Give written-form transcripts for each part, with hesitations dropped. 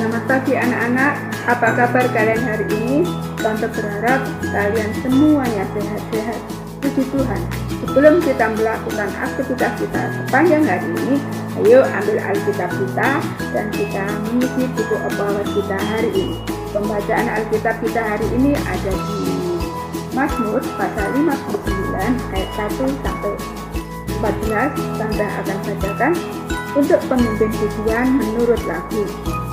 Selamat pagi anak-anak, apa kabar kalian hari ini? Tante berharap kalian semuanya sehat-sehat. Puji Tuhan, sebelum kita melakukan aktivitas kita sepanjang hari ini, ayo ambil Alkitab kita dan kita mengisi buku obrolan kita hari ini. Pembacaan Alkitab kita hari ini ada di Mazmur pasal 59 ayat 1 sampai 14. Tante akan bacakan. Untuk pemimpin pujian menurut lagu.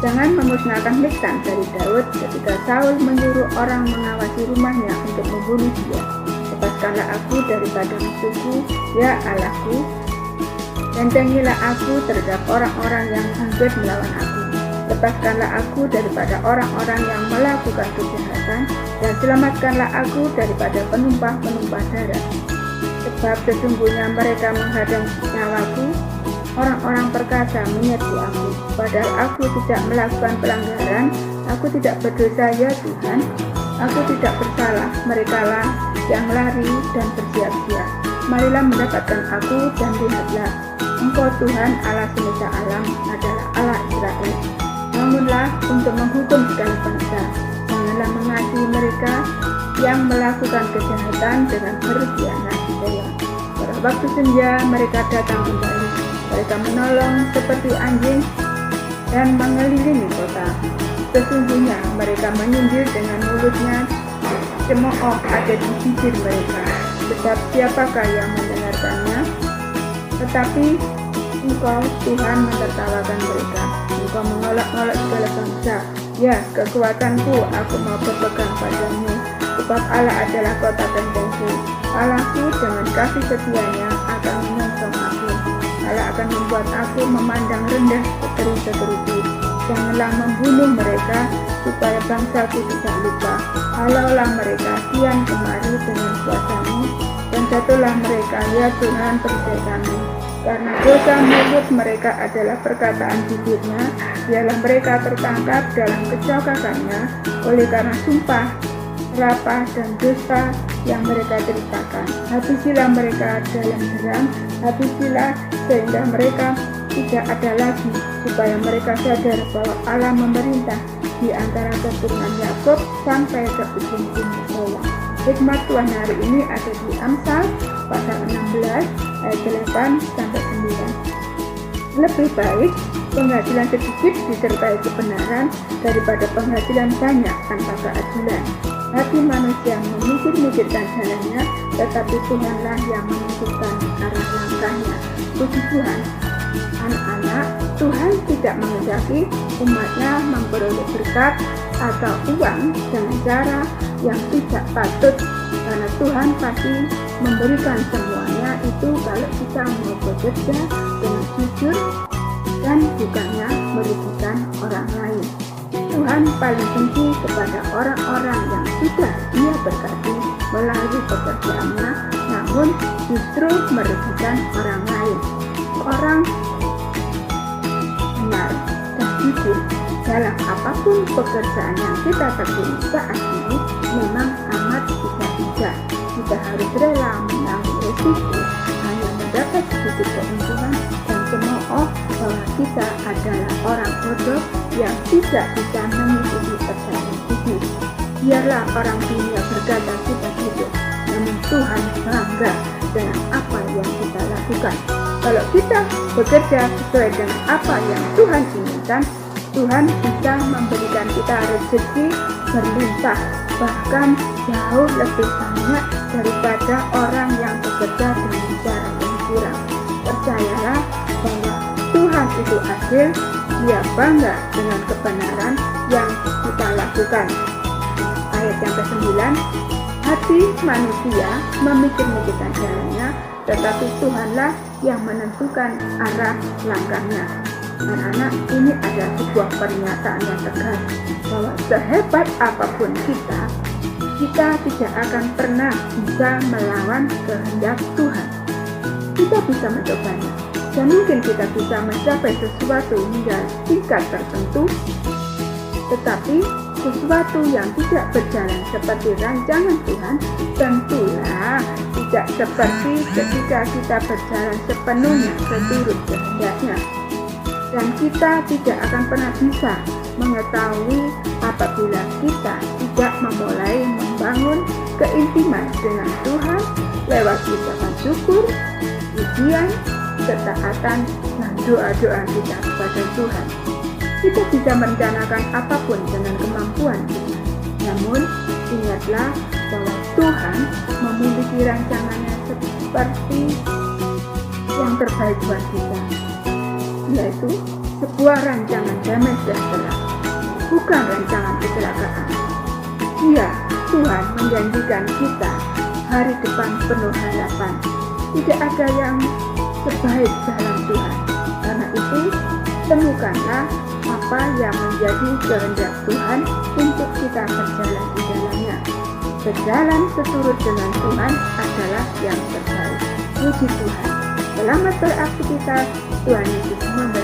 Jangan memusnahkan Miktam dari Daud ketika Saul menyuruh orang mengawasi rumahnya untuk membunuh dia. Lepaskanlah aku daripada musuhku, ya Allahku. Bentengilah aku terhadap orang-orang yang sanggup melawan aku. Lepaskanlah aku daripada orang-orang yang melakukan kejahatan, dan selamatkanlah aku daripada penumpah-penumpah darah. Sebab sesungguhnya mereka menghadang nyawaku. Orang-orang perkasa menyerbu aku, padahal aku tidak melakukan pelanggaran, aku tidak berdosa ya Tuhan, aku tidak bersalah, merekalah yang lari dan bersiap-siap. Marilah mendapatkan aku dan lihatlah, Engkau Tuhan Allah semesta alam adalah Allah Israel. Bangunlah untuk menghukum segala bangsa, janganlah mengasihi mereka yang melakukan kejahatan dengan berkhianat di dalam. Pada waktu senja mereka datang kembali. Mereka menolong seperti anjing dan mengelilingi kota. Sesungguhnya mereka menyindir dengan mulutnya, cemooh ada di bibir mereka. Sebab siapakah yang mendengarkannya? Tetapi Engkau Tuhan menertawakan mereka. Engkau mengolok-olok segala bangsa. Ya, kekuatanku, aku mau berpegang padamu. Sebab Allah adalah kota bentengku. Allahku dengan kasih setianya akan menyongsong aku. Allah akan membuat aku memandang rendah seteru-seteruku. Janganlah membunuh mereka, supaya bangsaku tidak lupa. Halaulah mereka kian kemari dengan kuasa-Mu, dan jatuhlah mereka, ya Tuhan, perisai kami. Karena dosa mulut mereka adalah perkataan bibirnya, biarlah mereka tertangkap dalam kecokakannya, oleh karena sumpah, rapah dan dosa yang mereka ceritakan. Habisilah mereka dalam derang, habisilah sehingga mereka tidak ada lagi, supaya mereka sadar bahwa Allah memerintah di antara keturunan Yakub sampai ke ujung-ujung bawah. Hikmat Tuhan hari ini ada di Amsal pasal 16 ayat 8 sampai 9. Lebih baik penghasilan sedikit disertai kebenaran daripada penghasilan banyak tanpa keadilan. Hati manusia memikir-mikirkan jalannya, tetapi Tuhanlah yang menentukan arah langkahnya. Puji Tuhan, anak-anak, Tuhan tidak menghendaki umatnya memperoleh berkat atau uang dengan cara yang tidak patut, karena Tuhan pasti memberikan semuanya itu kalau kita mau bekerja dengan jujur dan bukannya merugikan orang lain. Tuhan paling benci kepada orang-orang yang sudah Dia berkati melalui pekerjaannya, namun justru merugikan orang lain. Orang benar dan jujur dalam apapun pekerjaan yang kita tekuni saat ini memang amat susah. Kita harus rela menanggung resiko hanya mendapat sedikit keuntungan dan cemooh bahwa kita adalah orang bodoh yang tidak bisa mengikuti perjalanan hidup. Biarlah orang dunia berkata kita hidup, namun Tuhan bangga dengan apa yang kita lakukan. Kalau kita bekerja sesuai dengan apa yang Tuhan inginkan, Tuhan bisa memberikan kita rezeki berlimpah, bahkan jauh lebih banyak daripada orang yang bekerja dengan cara yang kurang. Percayalah bahwa Tuhan itu adil, Dia bangga dengan kebenaran yang kita lakukan. Ayat yang ke-9, hati manusia memikir-mikirkan jalannya, tetapi Tuhanlah yang menentukan arah langkahnya. Anak-anak, ini adalah sebuah pernyataan yang tegas bahwa sehebat apapun kita tidak akan pernah bisa melawan kehendak Tuhan. Kita bisa mencobanya, dan mungkin kita bisa mencapai sesuatu hingga tingkat tertentu, tetapi sesuatu yang tidak berjalan seperti rancangan Tuhan tentulah tidak seperti ketika kita berjalan sepenuhnya seturut kehendaknya. Dan kita tidak akan pernah bisa mengetahui apabila kita tidak memulai membangun keintiman dengan Tuhan lewat ucapan syukur, pujian, ketaatan, dan doa-doa kita kepada Tuhan. Kita bisa merencanakan apapun dengan kemampuan kita. Namun, ingatlah bahwa Tuhan memiliki rancangannya seperti yang terbaik buat kita, yaitu sebuah rancangan damai sejahtera, bukan rancangan kecelakaan. Iya, Tuhan menjanjikan kita hari depan penuh harapan. Tidak ada yang sebaik jalan Tuhan. Karena itu, temukanlah apa yang menjadi kehendak Tuhan untuk kita berjalan di dalamnya. Berjalan seturut dengan Tuhan adalah yang terbaik. Puji Tuhan. Selamat beraktivitas. Tuhan Yesus memberkati.